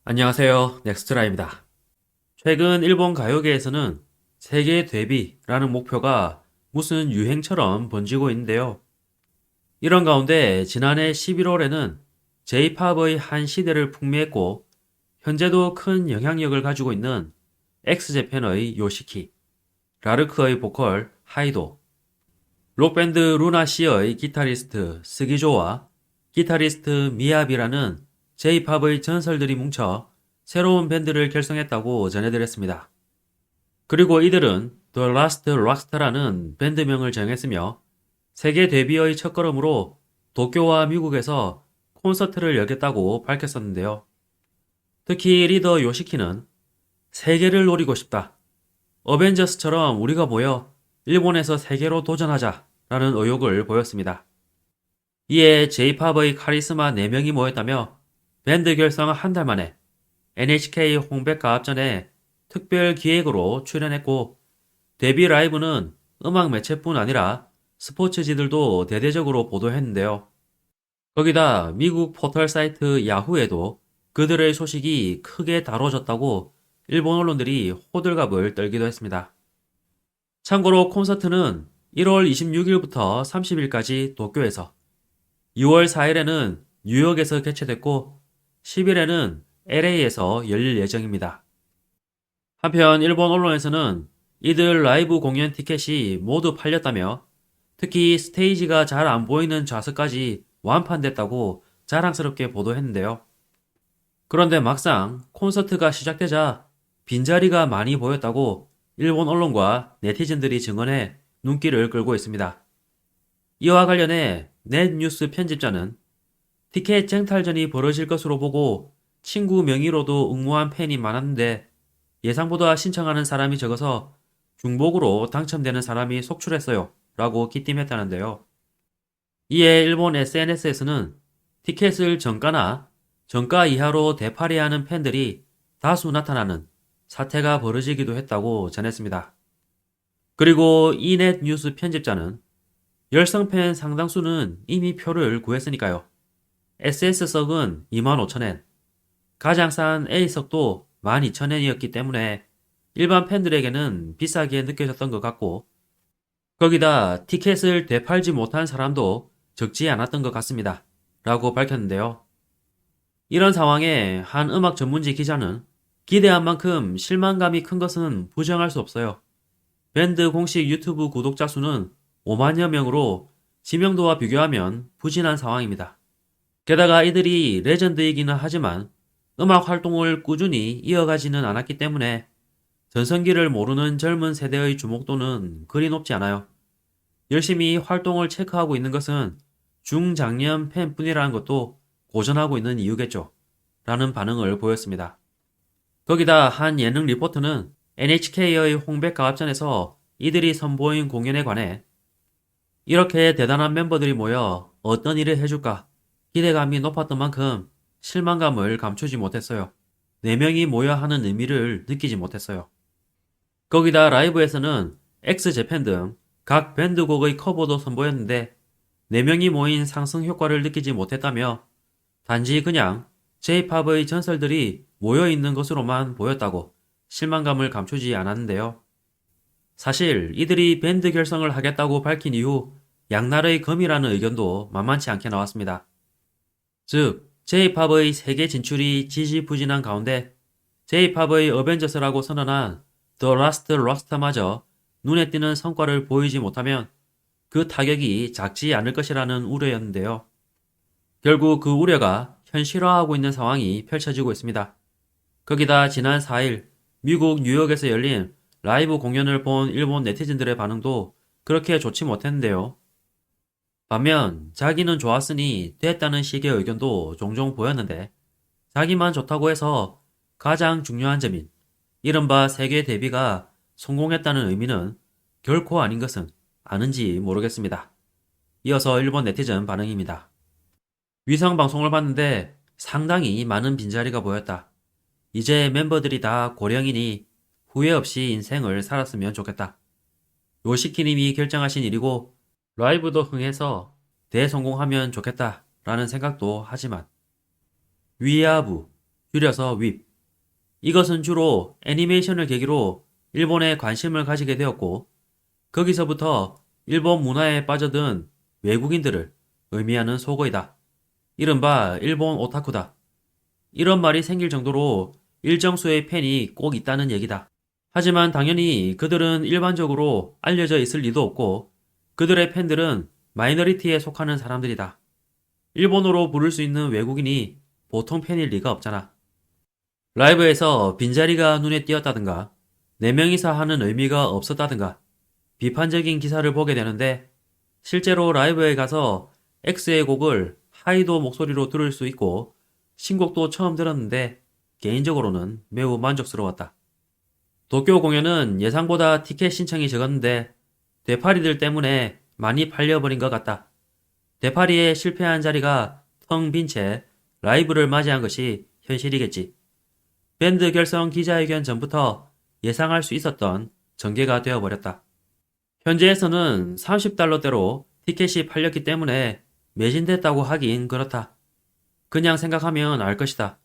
안녕하세요. 넥스트라입니다. 최근 일본 가요계에서는 세계 데뷔라는 목표가 무슨 유행처럼 번지고 있는데요. 이런 가운데 지난해 11월에는 J-팝의 한 시대를 풍미했고 현재도 큰 영향력을 가지고 있는 엑스제팬의 요시키, 라르크의 보컬 하이도, 록밴드 루나시의 기타리스트 스기조와 기타리스트 미야비라는 J-팝의 전설들이 뭉쳐 새로운 밴드를 결성했다고 전해드렸습니다. 그리고 이들은 The Last Rockstar라는 밴드명을 정했으며 세계 데뷔의 첫걸음으로 도쿄와 미국에서 콘서트를 열겠다고 밝혔었는데요. 특히 리더 요시키는 세계를 노리고 싶다. 어벤져스처럼 우리가 모여 일본에서 세계로 도전하자 라는 의욕을 보였습니다. 이에 J-팝의 카리스마 4명이 모였다며 밴드 결성 한 달 만에 NHK 홍백가합전에 특별 기획으로 출연했고 데뷔 라이브는 음악 매체뿐 아니라 스포츠지들도 대대적으로 보도했는데요. 거기다 미국 포털 사이트 야후에도 그들의 소식이 크게 다뤄졌다고 일본 언론들이 호들갑을 떨기도 했습니다. 참고로 콘서트는 1월 26일부터 30일까지 도쿄에서, 6월 4일에는 뉴욕에서 개최됐고 10일에는 LA에서 열릴 예정입니다. 한편 일본 언론에서는 이들 라이브 공연 티켓이 모두 팔렸다며 특히 스테이지가 잘 안 보이는 좌석까지 완판됐다고 자랑스럽게 보도했는데요. 그런데 막상 콘서트가 시작되자 빈자리가 많이 보였다고 일본 언론과 네티즌들이 증언해 눈길을 끌고 있습니다. 이와 관련해 넷뉴스 편집자는 티켓 쟁탈전이 벌어질 것으로 보고 친구 명의로도 응모한 팬이 많았는데 예상보다 신청하는 사람이 적어서 중복으로 당첨되는 사람이 속출했어요 라고 기띔했다는데요. 이에 일본 SNS에서는 티켓을 정가나 정가 이하로 되팔이하는 팬들이 다수 나타나는 사태가 벌어지기도 했다고 전했습니다. 그리고 이넷 뉴스 편집자는 열성 팬 상당수는 이미 표를 구했으니까요. SS석은 25,000엔, 가장 싼 A석도 12,000엔이었기 때문에 일반 팬들에게는 비싸게 느껴졌던 것 같고 거기다 티켓을 되팔지 못한 사람도 적지 않았던 것 같습니다. 라고 밝혔는데요. 이런 상황에 한 음악 전문지 기자는 기대한 만큼 실망감이 큰 것은 부정할 수 없어요. 밴드 공식 유튜브 구독자 수는 5만여 명으로 지명도와 비교하면 부진한 상황입니다. 게다가 이들이 레전드이기는 하지만 음악 활동을 꾸준히 이어가지는 않았기 때문에 전성기를 모르는 젊은 세대의 주목도는 그리 높지 않아요. 열심히 활동을 체크하고 있는 것은 중장년 팬뿐이라는 것도 고전하고 있는 이유겠죠. 라는 반응을 보였습니다. 거기다 한 예능 리포터는 NHK의 홍백가합전에서 이들이 선보인 공연에 관해 이렇게 대단한 멤버들이 모여 어떤 일을 해줄까 기대감이 높았던 만큼 실망감을 감추지 못했어요. 4명이 모여 하는 의미를 느끼지 못했어요. 거기다 라이브에서는 엑스제팬 등 각 밴드곡의 커버도 선보였는데 4명이 모인 상승 효과를 느끼지 못했다며 단지 그냥 J-팝의 전설들이 모여있는 것으로만 보였다고 실망감을 감추지 않았는데요. 사실 이들이 밴드 결성을 하겠다고 밝힌 이후 양날의 검이라는 의견도 만만치 않게 나왔습니다. 즉, J-팝의 세계 진출이 지지부진한 가운데 J-팝의 어벤져스라고 선언한 The Last Rockstar마저 눈에 띄는 성과를 보이지 못하면 그 타격이 작지 않을 것이라는 우려였는데요. 결국 그 우려가 현실화하고 있는 상황이 펼쳐지고 있습니다. 거기다 지난 4일 미국 뉴욕에서 열린 라이브 공연을 본 일본 네티즌들의 반응도 그렇게 좋지 못했는데요. 반면 자기는 좋았으니 됐다는 식의 의견도 종종 보였는데 자기만 좋다고 해서 가장 중요한 점인 이른바 세계 데뷔가 성공했다는 의미는 결코 아닌 것은 아는지 모르겠습니다. 이어서 일본 네티즌 반응입니다. 위성 방송을 봤는데 상당히 많은 빈자리가 보였다. 이제 멤버들이 다 고령이니 후회 없이 인생을 살았으면 좋겠다. 요시키님이 결정하신 일이고 라이브도 흥해서 대성공하면 좋겠다 라는 생각도 하지만 위아부, 줄여서 윕. 이것은 주로 애니메이션을 계기로 일본에 관심을 가지게 되었고, 거기서부터 일본 문화에 빠져든 외국인들을 의미하는 속어이다. 이른바 일본 오타쿠다. 이런 말이 생길 정도로 일정 수의 팬이 꼭 있다는 얘기다. 하지만 당연히 그들은 일반적으로 알려져 있을 리도 없고, 그들의 팬들은 마이너리티에 속하는 사람들이다. 일본어로 부를 수 있는 외국인이 보통 팬일 리가 없잖아. 라이브에서 빈자리가 눈에 띄었다든가, 4명이서 하는 의미가 없었다든가, 비판적인 기사를 보게 되는데, 실제로 라이브에 가서 X의 곡을 하이도 목소리로 들을 수 있고, 신곡도 처음 들었는데, 개인적으로는 매우 만족스러웠다. 도쿄 공연은 예상보다 티켓 신청이 적었는데, 되파리들 때문에 많이 팔려버린 것 같다. 되파리에 실패한 자리가 텅 빈 채 라이브를 맞이한 것이 현실이겠지. 밴드 결성 기자회견 전부터 예상할 수 있었던 전개가 되어버렸다. 현지에서는 30달러대로 티켓이 팔렸기 때문에 매진됐다고 하긴 그렇다. 그냥 생각하면 알 것이다.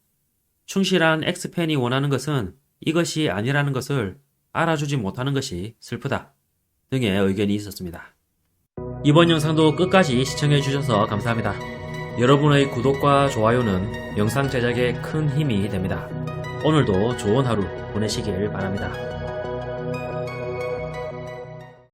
충실한 X팬이 원하는 것은 이것이 아니라는 것을 알아주지 못하는 것이 슬프다. 등의 의견이 있었습니다. 이번 영상도 끝까지 시청해주셔서 감사합니다. 여러분의 구독과 좋아요는 영상 제작에 큰 힘이 됩니다. 오늘도 좋은 하루 보내시길 바랍니다.